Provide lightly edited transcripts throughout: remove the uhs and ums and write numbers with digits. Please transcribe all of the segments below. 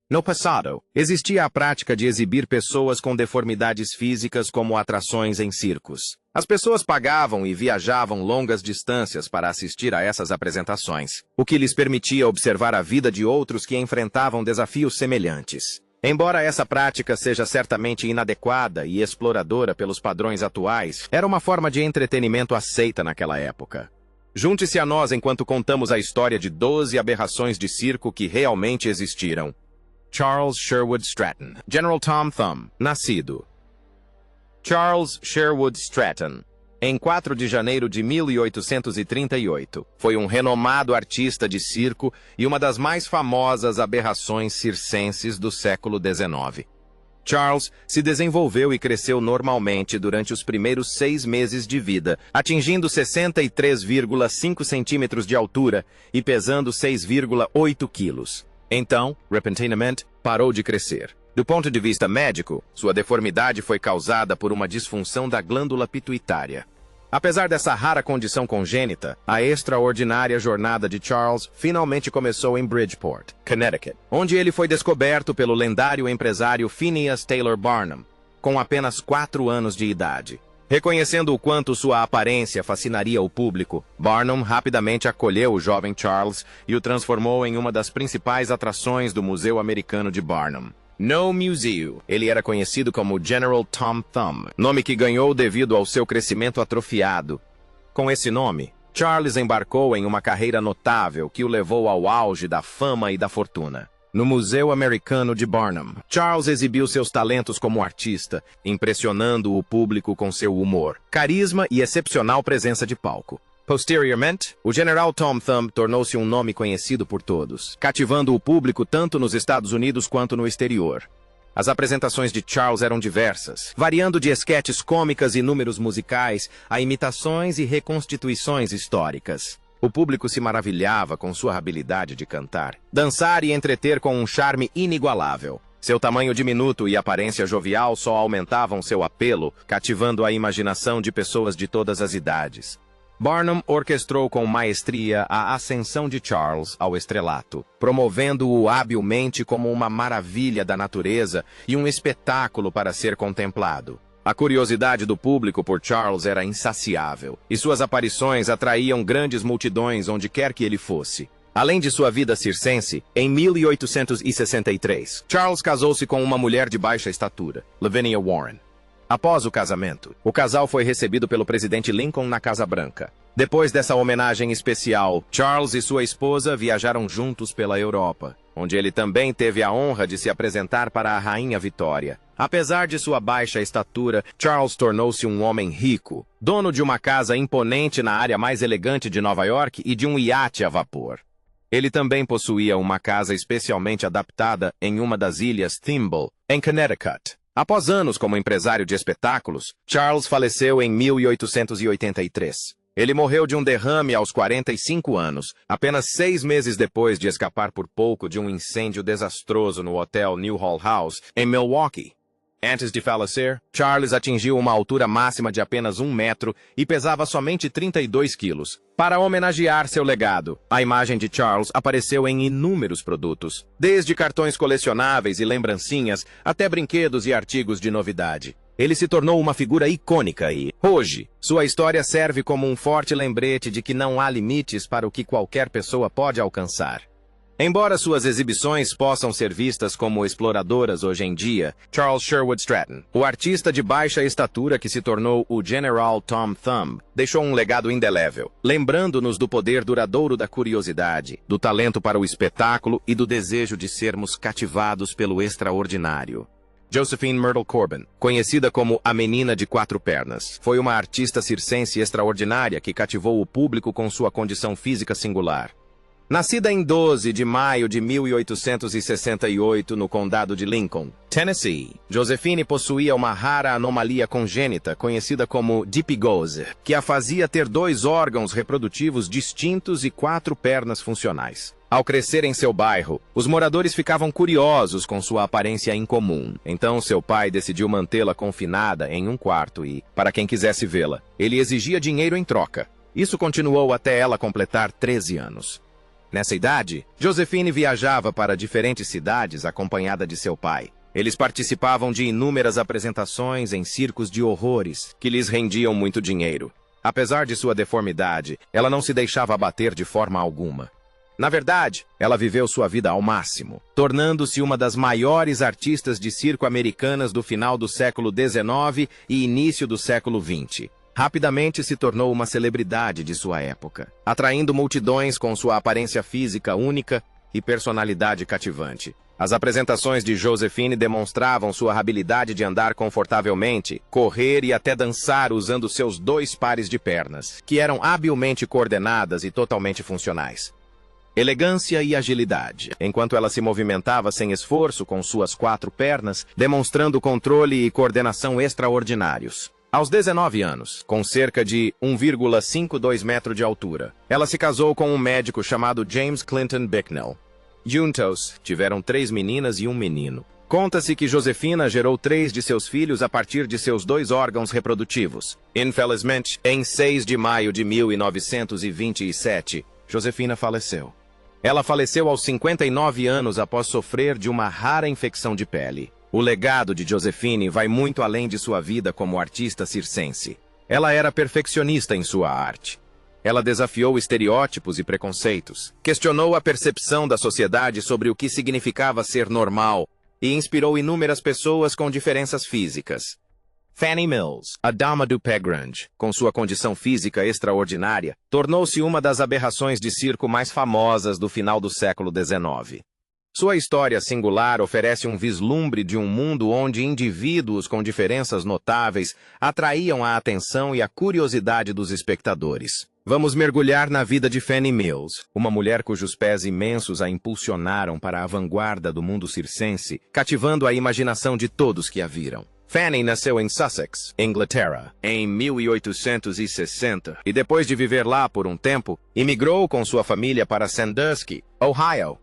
No passado, existia a prática de exibir pessoas com deformidades físicas como atrações em circos. As pessoas pagavam e viajavam longas distâncias para assistir a essas apresentações, o que lhes permitia observar a vida de outros que enfrentavam desafios semelhantes. Embora essa prática seja certamente inadequada e exploradora pelos padrões atuais, era uma forma de entretenimento aceita naquela época. Junte-se a nós enquanto contamos a história de 12 aberrações de circo que realmente existiram. Charles Sherwood Stratton, General Tom Thumb, nascido. Charles Sherwood Stratton, em 4 de janeiro de 1838, foi um renomado artista de circo e uma das mais famosas aberrações circenses do século XIX. Charles se desenvolveu e cresceu normalmente durante os primeiros 6 meses de vida, atingindo 63,5 centímetros de altura e pesando 6,8 quilos. Então, repentinamente, parou de crescer. Do ponto de vista médico, sua deformidade foi causada por uma disfunção da glândula pituitária. Apesar dessa rara condição congênita, a extraordinária jornada de Charles finalmente começou em Bridgeport, Connecticut, onde ele foi descoberto pelo lendário empresário Phineas Taylor Barnum, com apenas 4 anos de idade. Reconhecendo o quanto sua aparência fascinaria o público, Barnum rapidamente acolheu o jovem Charles e o transformou em uma das principais atrações do Museu Americano de Barnum. No Museum, ele era conhecido como General Tom Thumb, nome que ganhou devido ao seu crescimento atrofiado. Com esse nome, Charles embarcou em uma carreira notável que o levou ao auge da fama e da fortuna. No Museu Americano de Barnum, Charles exibiu seus talentos como artista, impressionando o público com seu humor, carisma e excepcional presença de palco. Posteriormente, o General Tom Thumb tornou-se um nome conhecido por todos, cativando o público tanto nos Estados Unidos quanto no exterior. As apresentações de Charles eram diversas, variando de esquetes cômicas e números musicais a imitações e reconstituições históricas. O público se maravilhava com sua habilidade de cantar, dançar e entreter com um charme inigualável. Seu tamanho diminuto e aparência jovial só aumentavam seu apelo, cativando a imaginação de pessoas de todas as idades. Barnum orquestrou com maestria a ascensão de Charles ao estrelato, promovendo-o habilmente como uma maravilha da natureza e um espetáculo para ser contemplado. A curiosidade do público por Charles era insaciável, e suas aparições atraíam grandes multidões onde quer que ele fosse. Além de sua vida circense, em 1863, Charles casou-se com uma mulher de baixa estatura, Lavinia Warren. Após o casamento, o casal foi recebido pelo presidente Lincoln na Casa Branca. Depois dessa homenagem especial, Charles e sua esposa viajaram juntos pela Europa, onde ele também teve a honra de se apresentar para a Rainha Vitória. Apesar de sua baixa estatura, Charles tornou-se um homem rico, dono de uma casa imponente na área mais elegante de Nova York e de um iate a vapor. Ele também possuía uma casa especialmente adaptada em uma das ilhas Thimble, em Connecticut. Após anos como empresário de espetáculos, Charles faleceu em 1883. Ele morreu de um derrame aos 45 anos, apenas 6 meses depois de escapar por pouco de um incêndio desastroso no Hotel Newhall House, em Milwaukee. Antes de falecer, Charles atingiu uma altura máxima de apenas 1 metro e pesava somente 32 quilos. Para homenagear seu legado, a imagem de Charles apareceu em inúmeros produtos, desde cartões colecionáveis e lembrancinhas até brinquedos e artigos de novidade. Ele se tornou uma figura icônica e, hoje, sua história serve como um forte lembrete de que não há limites para o que qualquer pessoa pode alcançar. Embora suas exibições possam ser vistas como exploradoras hoje em dia, Charles Sherwood Stratton, o artista de baixa estatura que se tornou o General Tom Thumb, deixou um legado indelével, lembrando-nos do poder duradouro da curiosidade, do talento para o espetáculo e do desejo de sermos cativados pelo extraordinário. Josephine Myrtle Corbin, conhecida como a Menina de 4 Pernas, foi uma artista circense extraordinária que cativou o público com sua condição física singular. Nascida em 12 de maio de 1868 no condado de Lincoln, Tennessee, Josephine possuía uma rara anomalia congênita conhecida como dipigose, que a fazia ter 2 órgãos reprodutivos distintos e 4 pernas funcionais. Ao crescer em seu bairro, os moradores ficavam curiosos com sua aparência incomum. Então seu pai decidiu mantê-la confinada em um quarto e, para quem quisesse vê-la, ele exigia dinheiro em troca. Isso continuou até ela completar 13 anos. Nessa idade, Josephine viajava para diferentes cidades acompanhada de seu pai. Eles participavam de inúmeras apresentações em circos de horrores, que lhes rendiam muito dinheiro. Apesar de sua deformidade, ela não se deixava abater de forma alguma. Na verdade, ela viveu sua vida ao máximo, tornando-se uma das maiores artistas de circo americanas do final do século XIX e início do século XX. Rapidamente se tornou uma celebridade de sua época, atraindo multidões com sua aparência física única e personalidade cativante. As apresentações de Josephine demonstravam sua habilidade de andar confortavelmente, correr e até dançar usando seus 2 pares de pernas, que eram habilmente coordenadas e totalmente funcionais. Elegância e agilidade, enquanto ela se movimentava sem esforço com suas 4 pernas, demonstrando controle e coordenação extraordinários. Aos 19 anos, com cerca de 1,52 metros de altura, ela se casou com um médico chamado James Clinton Bicknell. Juntos, tiveram 3 meninas e um menino. Conta-se que Josefina gerou 3 de seus filhos a partir de seus 2 órgãos reprodutivos. Infelizmente, em 6 de maio de 1927, Josefina faleceu. Ela faleceu aos 59 anos após sofrer de uma rara infecção de pele. O legado de Josephine vai muito além de sua vida como artista circense. Ela era perfeccionista em sua arte. Ela desafiou estereótipos e preconceitos, questionou a percepção da sociedade sobre o que significava ser normal e inspirou inúmeras pessoas com diferenças físicas. Fannie Mills, a dama do pé grande, com sua condição física extraordinária, tornou-se uma das aberrações de circo mais famosas do final do século XIX. Sua história singular oferece um vislumbre de um mundo onde indivíduos com diferenças notáveis atraíam a atenção e a curiosidade dos espectadores. Vamos mergulhar na vida de Fannie Mills, uma mulher cujos pés imensos a impulsionaram para a vanguarda do mundo circense, cativando a imaginação de todos que a viram. Fannie nasceu em Sussex, Inglaterra, em 1860 e depois de viver lá por um tempo, imigrou com sua família para Sandusky, Ohio.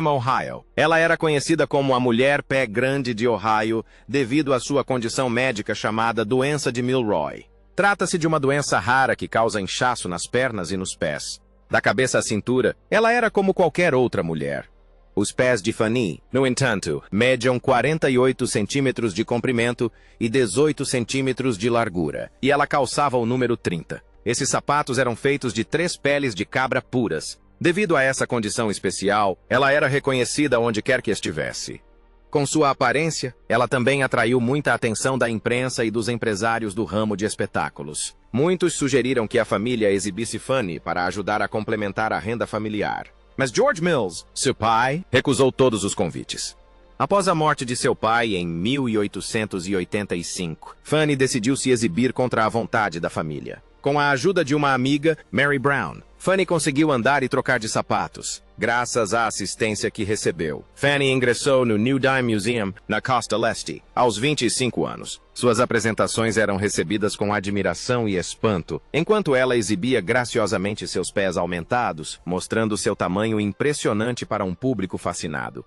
Ohio. Ela era conhecida como a Mulher Pé Grande de Ohio devido à sua condição médica chamada doença de Milroy. Trata-se de uma doença rara que causa inchaço nas pernas e nos pés. Da cabeça à cintura, ela era como qualquer outra mulher. Os pés de Fannie, no entanto, mediam 48 centímetros de comprimento e 18 centímetros de largura, e ela calçava o número 30. Esses sapatos eram feitos de 3 peles de cabra puras. Devido a essa condição especial, ela era reconhecida onde quer que estivesse. Com sua aparência, ela também atraiu muita atenção da imprensa e dos empresários do ramo de espetáculos. Muitos sugeriram que a família exibisse Fannie para ajudar a complementar a renda familiar. Mas George Mills, seu pai, recusou todos os convites. Após a morte de seu pai em 1885, Fannie decidiu se exibir contra a vontade da família. Com a ajuda de uma amiga, Mary Brown, Fannie conseguiu andar e trocar de sapatos, graças à assistência que recebeu. Fannie ingressou no New Dime Museum, na Costa Leste, aos 25 anos. Suas apresentações eram recebidas com admiração e espanto, enquanto ela exibia graciosamente seus pés aumentados, mostrando seu tamanho impressionante para um público fascinado.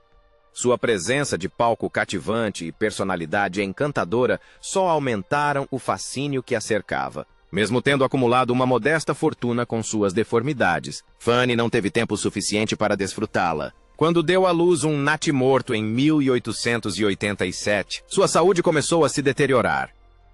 Sua presença de palco cativante e personalidade encantadora só aumentaram o fascínio que a cercava. Mesmo tendo acumulado uma modesta fortuna com suas deformidades, Fannie não teve tempo suficiente para desfrutá-la. Quando deu à luz um natimorto em 1887, sua saúde começou a se deteriorar.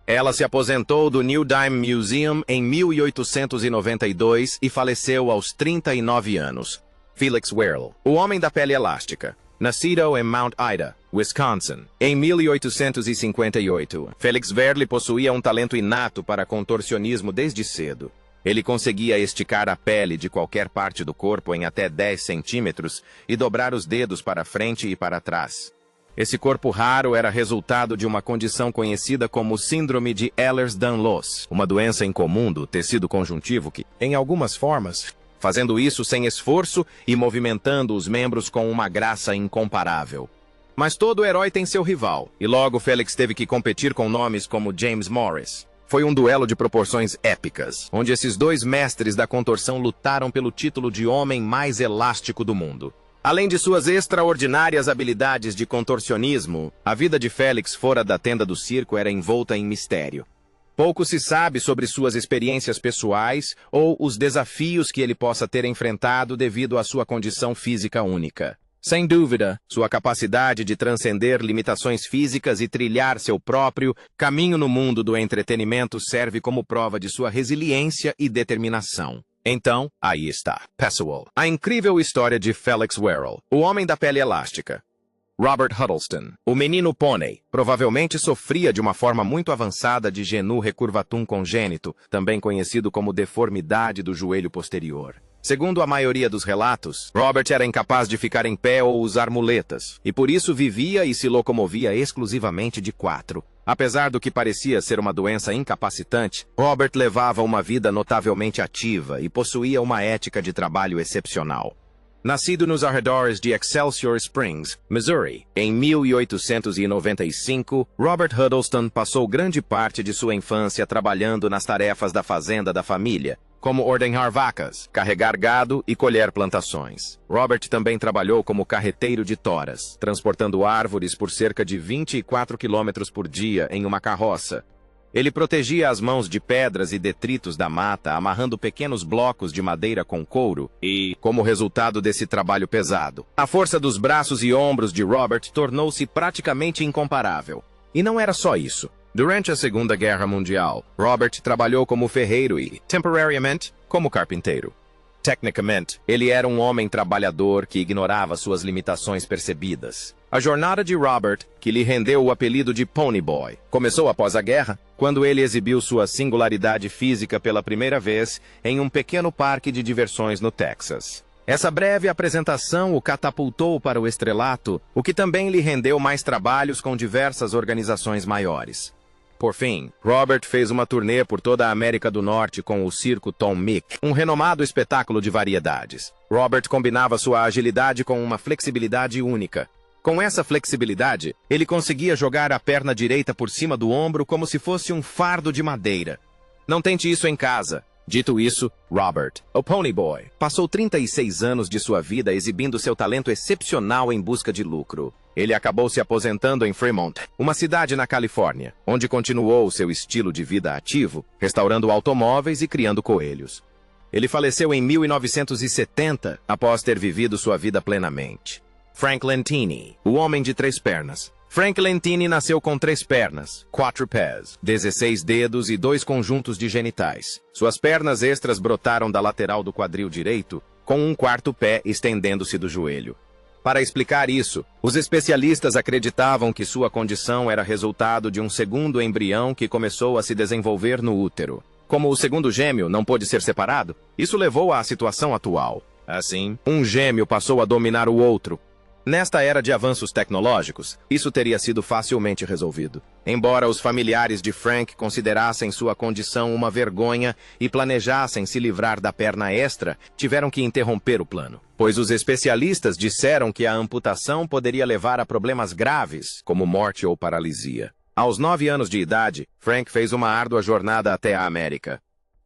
Ela se aposentou do New Dime Museum em 1892 e faleceu aos 39 anos. Felix Werle, o homem da pele elástica. Nascido em Mount Ida, Wisconsin, em 1858, Felix Werle possuía um talento inato para contorcionismo desde cedo. Ele conseguia esticar a pele de qualquer parte do corpo em até 10 centímetros e dobrar os dedos para frente e para trás. Esse corpo raro era resultado de uma condição conhecida como Síndrome de Ehlers-Danlos, uma doença incomum do tecido conjuntivo que, em algumas formas, fazendo isso sem esforço e movimentando os membros com uma graça incomparável. Mas todo herói tem seu rival, e logo Felix teve que competir com nomes como James Morris. Foi um duelo de proporções épicas, onde esses 2 mestres da contorção lutaram pelo título de homem mais elástico do mundo. Além de suas extraordinárias habilidades de contorcionismo, a vida de Felix fora da tenda do circo era envolta em mistério. Pouco se sabe sobre suas experiências pessoais ou os desafios que ele possa ter enfrentado devido à sua condição física única. Sem dúvida, sua capacidade de transcender limitações físicas e trilhar seu próprio caminho no mundo do entretenimento serve como prova de sua resiliência e determinação. Então, aí está, pessoal, a incrível história de Felix Werrell, o homem da pele elástica. Robert Huddleston, o menino pônei, provavelmente sofria de uma forma muito avançada de genu recurvatum congênito, também conhecido como deformidade do joelho posterior. Segundo a maioria dos relatos, Robert era incapaz de ficar em pé ou usar muletas, e por isso vivia e se locomovia exclusivamente de quatro. Apesar do que parecia ser uma doença incapacitante, Robert levava uma vida notavelmente ativa e possuía uma ética de trabalho excepcional. Nascido nos arredores de Excelsior Springs, Missouri, em 1895, Robert Huddleston passou grande parte de sua infância trabalhando nas tarefas da fazenda da família, como ordenhar vacas, carregar gado e colher plantações. Robert também trabalhou como carreteiro de toras, transportando árvores por cerca de 24 quilômetros por dia em uma carroça. Ele protegia as mãos de pedras e detritos da mata, amarrando pequenos blocos de madeira com couro e, como resultado desse trabalho pesado, a força dos braços e ombros de Robert tornou-se praticamente incomparável. E não era só isso. Durante a Segunda Guerra Mundial, Robert trabalhou como ferreiro e, temporariamente, como carpinteiro. Tecnicamente, ele era um homem trabalhador que ignorava suas limitações percebidas. A jornada de Robert, que lhe rendeu o apelido de Pony Boy, começou após a guerra, quando ele exibiu sua singularidade física pela primeira vez em um pequeno parque de diversões no Texas. Essa breve apresentação o catapultou para o estrelato, o que também lhe rendeu mais trabalhos com diversas organizações maiores. Por fim, Robert fez uma turnê por toda a América do Norte com o circo Tom Mix, um renomado espetáculo de variedades. Robert combinava sua agilidade com uma flexibilidade única. Com essa flexibilidade, ele conseguia jogar a perna direita por cima do ombro como se fosse um fardo de madeira. Não tente isso em casa. Dito isso, Robert, o Pony Boy, passou 36 anos de sua vida exibindo seu talento excepcional em busca de lucro. Ele acabou se aposentando em Fremont, uma cidade na Califórnia, onde continuou seu estilo de vida ativo, restaurando automóveis e criando coelhos. Ele faleceu em 1970, após ter vivido sua vida plenamente. Frank Lentini, o homem de 3 pernas. Frank Lentini nasceu com 3 pernas, quadrupés, 16 dedos e 2 conjuntos de genitais. Suas pernas extras brotaram da lateral do quadril direito, com um 4º pé estendendo-se do joelho. Para explicar isso, os especialistas acreditavam que sua condição era resultado de um segundo embrião que começou a se desenvolver no útero. Como o segundo gêmeo não pôde ser separado, isso levou à situação atual. Assim, um gêmeo passou a dominar o outro. Nesta era de avanços tecnológicos, isso teria sido facilmente resolvido. Embora os familiares de Frank considerassem sua condição uma vergonha e planejassem se livrar da perna extra, tiveram que interromper o plano, pois os especialistas disseram que a amputação poderia levar a problemas graves, como morte ou paralisia. Aos 9 anos de idade, Frank fez uma árdua jornada até a América.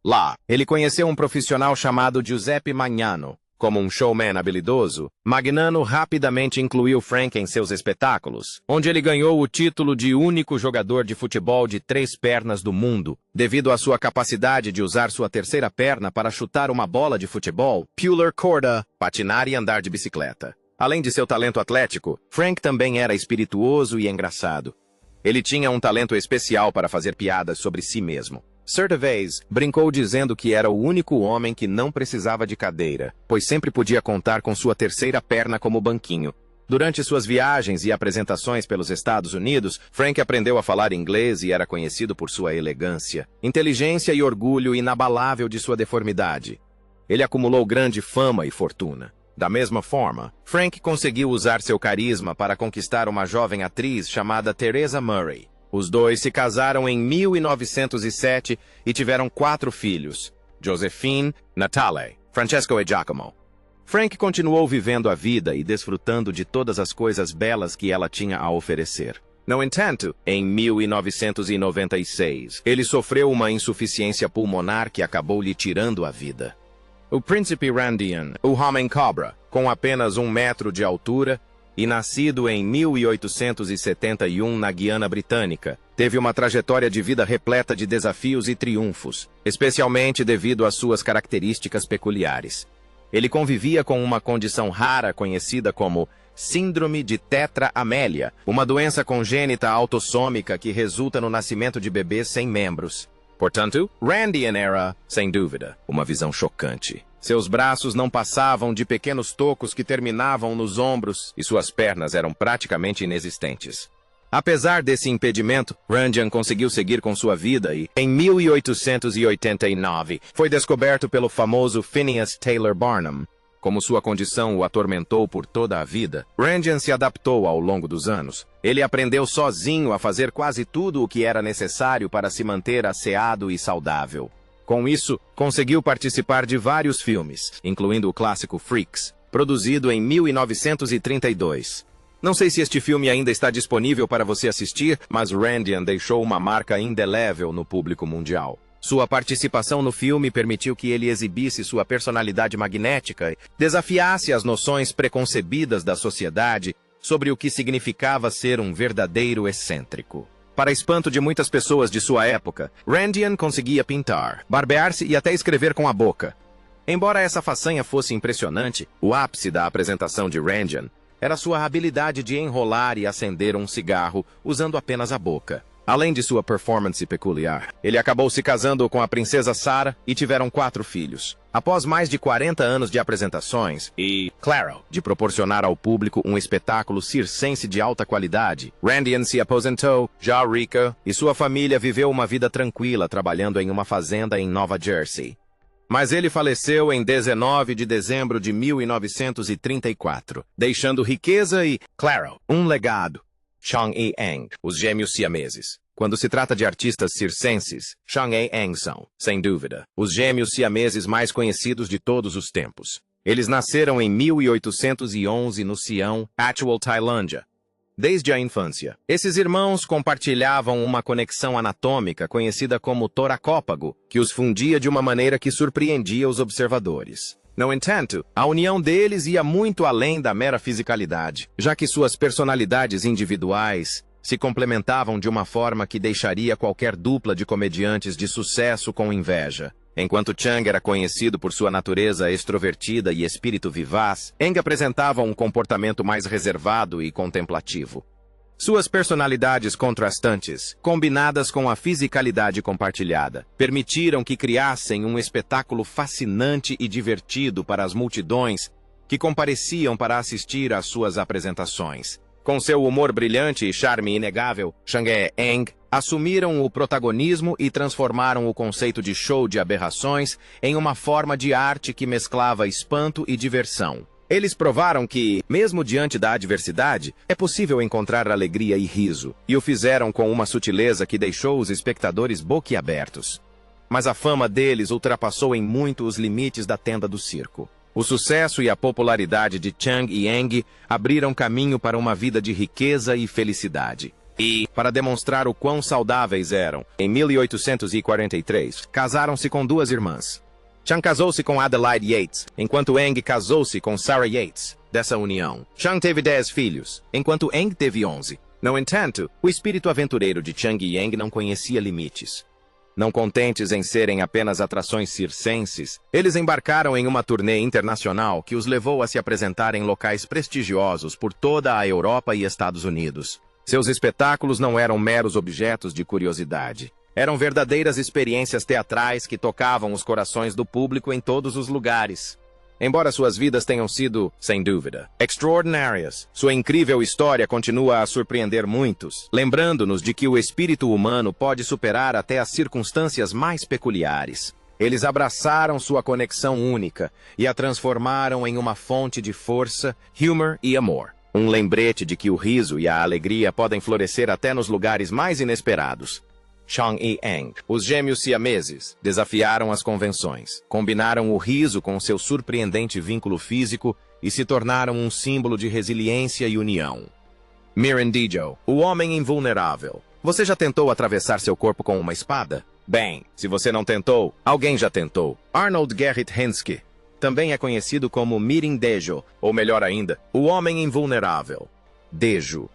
Lá, ele conheceu um profissional chamado Giuseppe Magnano. Como um showman habilidoso, Magnano rapidamente incluiu Frank em seus espetáculos, onde ele ganhou o título de único jogador de futebol de 3 pernas do mundo, devido à sua capacidade de usar sua terceira perna para chutar uma bola de futebol, pular corda, patinar e andar de bicicleta. Além de seu talento atlético, Frank também era espirituoso e engraçado. Ele tinha um talento especial para fazer piadas sobre si mesmo. Certa vez, brincou dizendo que era o único homem que não precisava de cadeira, pois sempre podia contar com sua terceira perna como banquinho. Durante suas viagens e apresentações pelos Estados Unidos, Frank aprendeu a falar inglês e era conhecido por sua elegância, inteligência e orgulho inabalável de sua deformidade. Ele acumulou grande fama e fortuna. Da mesma forma, Frank conseguiu usar seu carisma para conquistar uma jovem atriz chamada Teresa Murray. Os dois se casaram em 1907 e tiveram 4 filhos, Josephine, Natalie, Francesco e Giacomo. Frank continuou vivendo a vida e desfrutando de todas as coisas belas que ela tinha a oferecer. No entanto, em 1996, ele sofreu uma insuficiência pulmonar que acabou lhe tirando a vida. O príncipe Randian, o homem cobra, com apenas 1 metro de altura, e nascido em 1871 na Guiana Britânica, teve uma trajetória de vida repleta de desafios e triunfos, especialmente devido às suas características peculiares. Ele convivia com uma condição rara conhecida como Síndrome de Tetra Amélia, uma doença congênita autossômica que resulta no nascimento de bebês sem membros. Portanto, Randian era, sem dúvida, uma visão chocante. Seus braços não passavam de pequenos tocos que terminavam nos ombros e suas pernas eram praticamente inexistentes. Apesar desse impedimento, Randian conseguiu seguir com sua vida e, em 1889, foi descoberto pelo famoso Phineas Taylor Barnum. Como sua condição o atormentou por toda a vida, Randian se adaptou ao longo dos anos. Ele aprendeu sozinho a fazer quase tudo o que era necessário para se manter asseado e saudável. Com isso, conseguiu participar de vários filmes, incluindo o clássico Freaks, produzido em 1932. Não sei se este filme ainda está disponível para você assistir, mas Randian deixou uma marca indelével no público mundial. Sua participação no filme permitiu que ele exibisse sua personalidade magnética e desafiasse as noções preconcebidas da sociedade sobre o que significava ser um verdadeiro excêntrico. Para espanto de muitas pessoas de sua época, Randian conseguia pintar, barbear-se e até escrever com a boca. Embora essa façanha fosse impressionante, o ápice da apresentação de Randian era sua habilidade de enrolar e acender um cigarro usando apenas a boca. Além de sua performance peculiar, ele acabou se casando com a princesa Sarah e tiveram 4 filhos. Após mais de 40 anos de apresentações e, claro, de proporcionar ao público um espetáculo circense de alta qualidade, Randian se aposentou, já rica, e sua família viveu uma vida tranquila trabalhando em uma fazenda em Nova Jersey. Mas ele faleceu em 19 de dezembro de 1934, deixando riqueza e, claro, um legado. Chang e Eng, os gêmeos siameses. Quando se trata de artistas circenses, Chang e Eng são, sem dúvida, os gêmeos siameses mais conhecidos de todos os tempos. Eles nasceram em 1811 no Sião, atual Tailândia. Desde a infância, esses irmãos compartilhavam uma conexão anatômica conhecida como toracópago, que os fundia de uma maneira que surpreendia os observadores. No entanto, a união deles ia muito além da mera fisicalidade, já que suas personalidades individuais se complementavam de uma forma que deixaria qualquer dupla de comediantes de sucesso com inveja. Enquanto Chang era conhecido por sua natureza extrovertida e espírito vivaz, Eng apresentava um comportamento mais reservado e contemplativo. Suas personalidades contrastantes, combinadas com a fisicalidade compartilhada, permitiram que criassem um espetáculo fascinante e divertido para as multidões que compareciam para assistir às suas apresentações. Com seu humor brilhante e charme inegável, Chang e Eng assumiram o protagonismo e transformaram o conceito de show de aberrações em uma forma de arte que mesclava espanto e diversão. Eles provaram que, mesmo diante da adversidade, é possível encontrar alegria e riso, e o fizeram com uma sutileza que deixou os espectadores boquiabertos. Mas a fama deles ultrapassou em muito os limites da tenda do circo. O sucesso e a popularidade de Chang e Eng abriram caminho para uma vida de riqueza e felicidade. E, para demonstrar o quão saudáveis eram, em 1843, casaram-se com 2 irmãs. Chang casou-se com Adelaide Yates, enquanto Eng casou-se com Sarah Yates. Dessa união, Chang teve 10 filhos, enquanto Eng teve 11. No entanto, o espírito aventureiro de Chang e Eng não conhecia limites. Não contentes em serem apenas atrações circenses, eles embarcaram em uma turnê internacional que os levou a se apresentar em locais prestigiosos por toda a Europa e Estados Unidos. Seus espetáculos não eram meros objetos de curiosidade. Eram verdadeiras experiências teatrais que tocavam os corações do público em todos os lugares. Embora suas vidas tenham sido, sem dúvida, extraordinárias, sua incrível história continua a surpreender muitos, lembrando-nos de que o espírito humano pode superar até as circunstâncias mais peculiares. Eles abraçaram sua conexão única e a transformaram em uma fonte de força, humor e amor. Um lembrete de que o riso e a alegria podem florescer até nos lugares mais inesperados. Chang e Eng, os gêmeos siameses, desafiaram as convenções, combinaram o riso com seu surpreendente vínculo físico e se tornaram um símbolo de resiliência e união. Mirandijo, o homem invulnerável. Você já tentou atravessar seu corpo com uma espada? Bem, se você não tentou, alguém já tentou. Arnold Gerrit Hensky. também é conhecido como Meeting Dejo, ou melhor ainda, o Homem Invulnerável. Dejo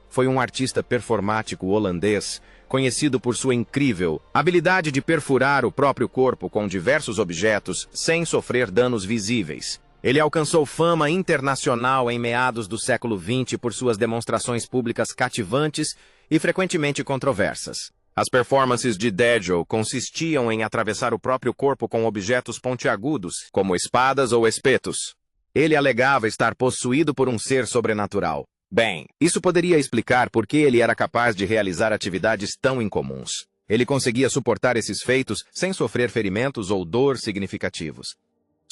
foi um artista performático holandês, conhecido por sua incrível habilidade de perfurar o próprio corpo com diversos objetos sem sofrer danos visíveis. Ele alcançou fama internacional em meados do século XX por suas demonstrações públicas cativantes e frequentemente controversas. As performances de Dejo consistiam em atravessar o próprio corpo com objetos pontiagudos, como espadas ou espetos. Ele alegava estar possuído por um ser sobrenatural. Bem, isso poderia explicar por que ele era capaz de realizar atividades tão incomuns. Ele conseguia suportar esses feitos sem sofrer ferimentos ou dor significativos.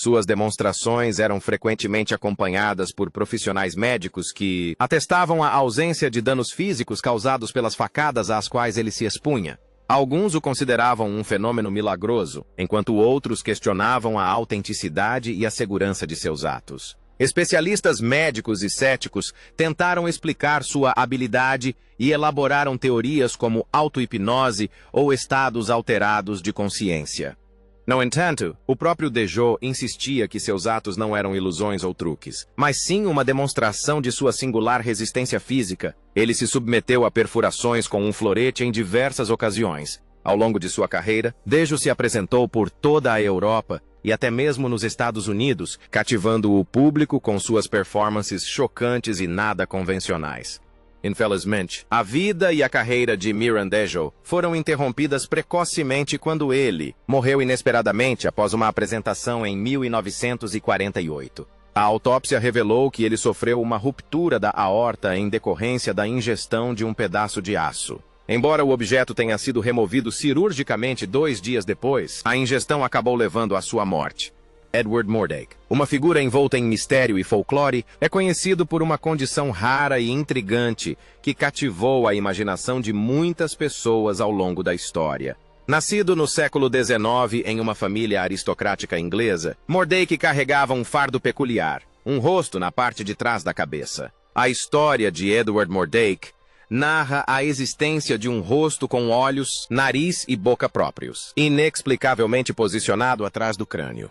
Suas demonstrações eram frequentemente acompanhadas por profissionais médicos que atestavam a ausência de danos físicos causados pelas facadas às quais ele se expunha. Alguns o consideravam um fenômeno milagroso, enquanto outros questionavam a autenticidade e a segurança de seus atos. Especialistas médicos e céticos tentaram explicar sua habilidade e elaboraram teorias como auto-hipnose ou estados alterados de consciência. No entanto, o próprio Dejo insistia que seus atos não eram ilusões ou truques, mas sim uma demonstração de sua singular resistência física. Ele se submeteu a perfurações com um florete em diversas ocasiões. Ao longo de sua carreira, Dejo se apresentou por toda a Europa e até mesmo nos Estados Unidos, cativando o público com suas performances chocantes e nada convencionais. Infelizmente, a vida e a carreira de Miran Dejo foram interrompidas precocemente quando ele morreu inesperadamente após uma apresentação em 1948. A autópsia revelou que ele sofreu uma ruptura da aorta em decorrência da ingestão de um pedaço de aço. Embora o objeto tenha sido removido cirurgicamente 2 dias depois, a ingestão acabou levando à sua morte. Edward Mordake, uma figura envolta em mistério e folclore, é conhecido por uma condição rara e intrigante que cativou a imaginação de muitas pessoas ao longo da história. Nascido no século XIX em uma família aristocrática inglesa, Mordake carregava um fardo peculiar, um rosto na parte de trás da cabeça. A história de Edward Mordake narra a existência de um rosto com olhos, nariz e boca próprios, inexplicavelmente posicionado atrás do crânio.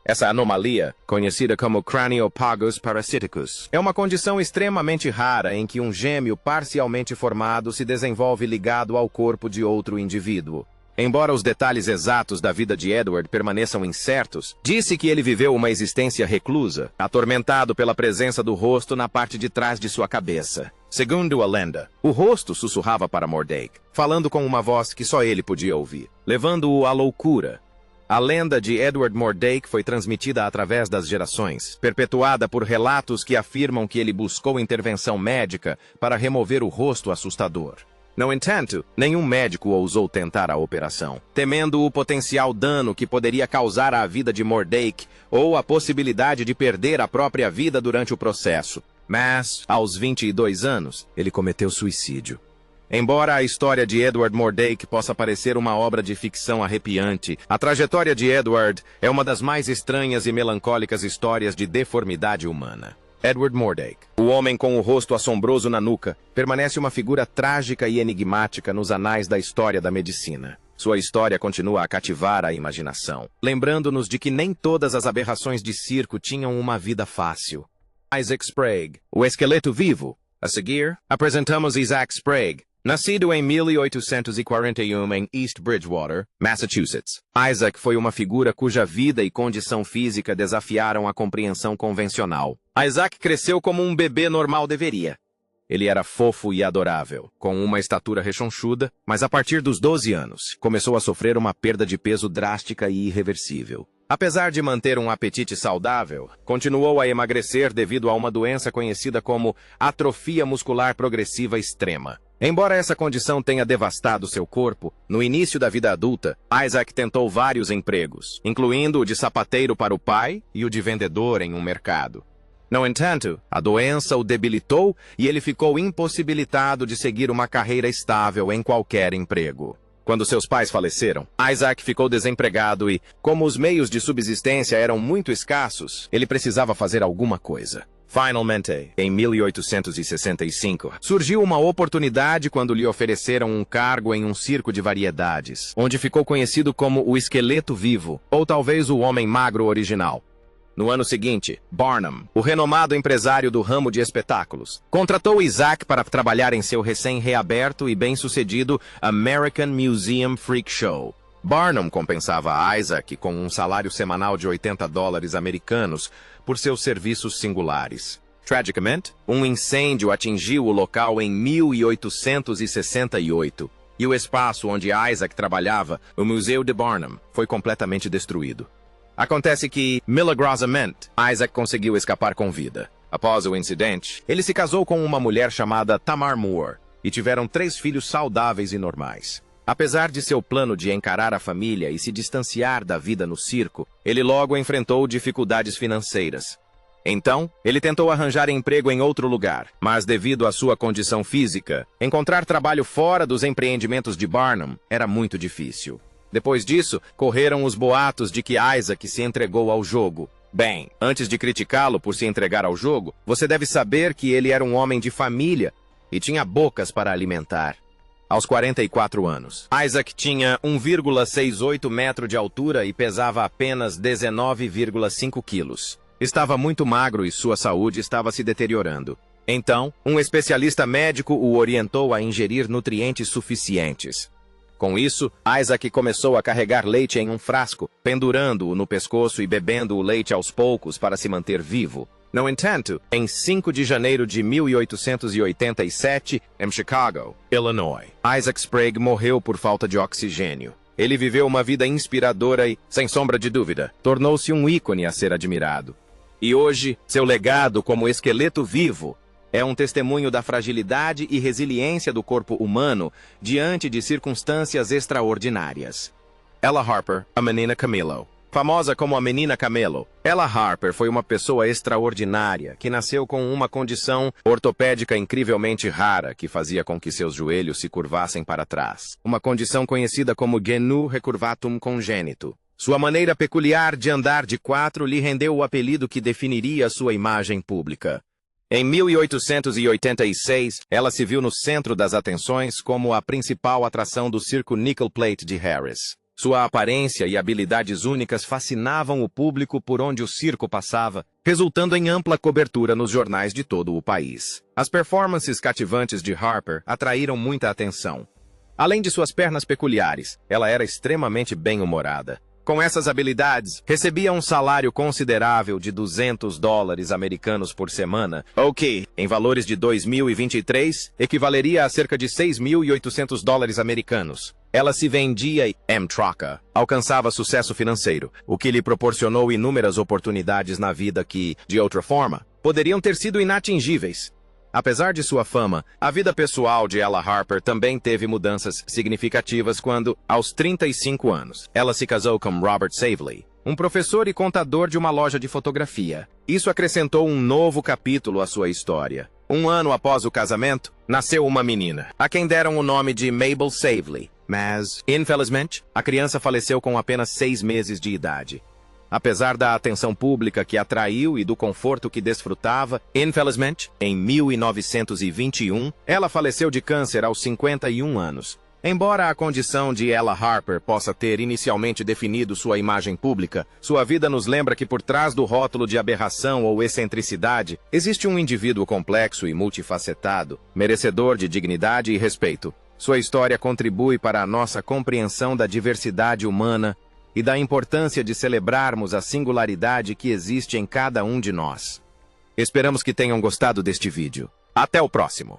Essa anomalia, conhecida como Craniopagus parasiticus, é uma condição extremamente rara em que um gêmeo parcialmente formado se desenvolve ligado ao corpo de outro indivíduo. Embora os detalhes exatos da vida de Edward permaneçam incertos, disse que ele viveu uma existência reclusa, atormentado pela presença do rosto na parte de trás de sua cabeça. Segundo a lenda, o rosto sussurrava para Mordake, falando com uma voz que só ele podia ouvir, levando-o à loucura. A lenda de Edward Mordake foi transmitida através das gerações, perpetuada por relatos que afirmam que ele buscou intervenção médica para remover o rosto assustador. No entanto, nenhum médico ousou tentar a operação, temendo o potencial dano que poderia causar à vida de Mordake ou a possibilidade de perder a própria vida durante o processo. Mas, aos 22 anos, ele cometeu suicídio. Embora a história de Edward Mordake possa parecer uma obra de ficção arrepiante, a trajetória de Edward é uma das mais estranhas e melancólicas histórias de deformidade humana. Edward Mordake, o homem com o rosto assombroso na nuca, permanece uma figura trágica e enigmática nos anais da história da medicina. Sua história continua a cativar a imaginação, lembrando-nos de que nem todas as aberrações de circo tinham uma vida fácil. Isaac Sprague, o esqueleto vivo. A seguir, apresentamos Isaac Sprague, nascido em 1841 em East Bridgewater, Massachusetts. Isaac foi uma figura cuja vida e condição física desafiaram a compreensão convencional. Isaac cresceu como um bebê normal deveria. Ele era fofo e adorável, com uma estatura rechonchuda, mas a partir dos 12 anos, começou a sofrer uma perda de peso drástica e irreversível. Apesar de manter um apetite saudável, continuou a emagrecer devido a uma doença conhecida como atrofia muscular progressiva extrema. Embora essa condição tenha devastado seu corpo, no início da vida adulta, Isaac tentou vários empregos, incluindo o de sapateiro para o pai e o de vendedor em um mercado. No entanto, a doença o debilitou e ele ficou impossibilitado de seguir uma carreira estável em qualquer emprego. Quando seus pais faleceram, Isaac ficou desempregado e, como os meios de subsistência eram muito escassos, ele precisava fazer alguma coisa. Finalmente, em 1865, surgiu uma oportunidade quando lhe ofereceram um cargo em um circo de variedades, onde ficou conhecido como o Esqueleto Vivo, ou talvez o Homem Magro original. No ano seguinte, Barnum, o renomado empresário do ramo de espetáculos, contratou Isaac para trabalhar em seu recém-reaberto e bem-sucedido American Museum Freak Show. Barnum compensava Isaac com um salário semanal de $80 americanos por seus serviços singulares. Tragicamente, um incêndio atingiu o local em 1868 e o espaço onde Isaac trabalhava, o Museu de Barnum, foi completamente destruído. Acontece que, milagrosamente, Isaac conseguiu escapar com vida. Após o incidente, ele se casou com uma mulher chamada Tamar Moore e tiveram 3 filhos saudáveis e normais. Apesar de seu plano de encarar a família e se distanciar da vida no circo, ele logo enfrentou dificuldades financeiras. Então, ele tentou arranjar emprego em outro lugar, mas devido à sua condição física, encontrar trabalho fora dos empreendimentos de Barnum era muito difícil. Depois disso, correram os boatos de que Isaac se entregou ao jogo. Bem, antes de criticá-lo por se entregar ao jogo, você deve saber que ele era um homem de família e tinha bocas para alimentar. Aos 44 anos, Isaac tinha 1,68 metro de altura e pesava apenas 19,5 quilos. Estava muito magro e sua saúde estava se deteriorando. Então, um especialista médico o orientou a ingerir nutrientes suficientes. Com isso, Isaac começou a carregar leite em um frasco, pendurando-o no pescoço e bebendo o leite aos poucos para se manter vivo. No entanto, em 5 de janeiro de 1887, em Chicago, Illinois, Isaac Sprague morreu por falta de oxigênio. Ele viveu uma vida inspiradora e, sem sombra de dúvida, tornou-se um ícone a ser admirado. E hoje, seu legado como esqueleto vivo é um testemunho da fragilidade e resiliência do corpo humano diante de circunstâncias extraordinárias. Ella Harper, a Menina Camelo. Famosa como a Menina Camelo, Ella Harper foi uma pessoa extraordinária que nasceu com uma condição ortopédica incrivelmente rara que fazia com que seus joelhos se curvassem para trás. Uma condição conhecida como genu recurvatum congênito. Sua maneira peculiar de andar de 4 lhe rendeu o apelido que definiria sua imagem pública. Em 1886, ela se viu no centro das atenções como a principal atração do circo Nickel Plate de Harris. Sua aparência e habilidades únicas fascinavam o público por onde o circo passava, resultando em ampla cobertura nos jornais de todo o país. As performances cativantes de Harper atraíram muita atenção. Além de suas pernas peculiares, ela era extremamente bem-humorada. Com essas habilidades, recebia um salário considerável de $200 americanos por semana, o que, em valores de 2023, equivaleria a cerca de $6.800 americanos. Ela se vendia e, em troca, alcançava sucesso financeiro, o que lhe proporcionou inúmeras oportunidades na vida que, de outra forma, poderiam ter sido inatingíveis. Apesar de sua fama, a vida pessoal de Ella Harper também teve mudanças significativas quando, aos 35 anos, ela se casou com Robert Savely, um professor e contador de uma loja de fotografia. Isso acrescentou um novo capítulo à sua história. Um ano após o casamento, nasceu uma menina, a quem deram o nome de Mabel Savely. Mas, infelizmente, a criança faleceu com apenas 6 meses de idade. Apesar da atenção pública que atraiu e do conforto que desfrutava, infelizmente, em 1921, ela faleceu de câncer aos 51 anos. Embora a condição de Ella Harper possa ter inicialmente definido sua imagem pública, sua vida nos lembra que por trás do rótulo de aberração ou excentricidade, existe um indivíduo complexo e multifacetado, merecedor de dignidade e respeito. Sua história contribui para a nossa compreensão da diversidade humana e da importância de celebrarmos a singularidade que existe em cada um de nós. Esperamos que tenham gostado deste vídeo. Até o próximo!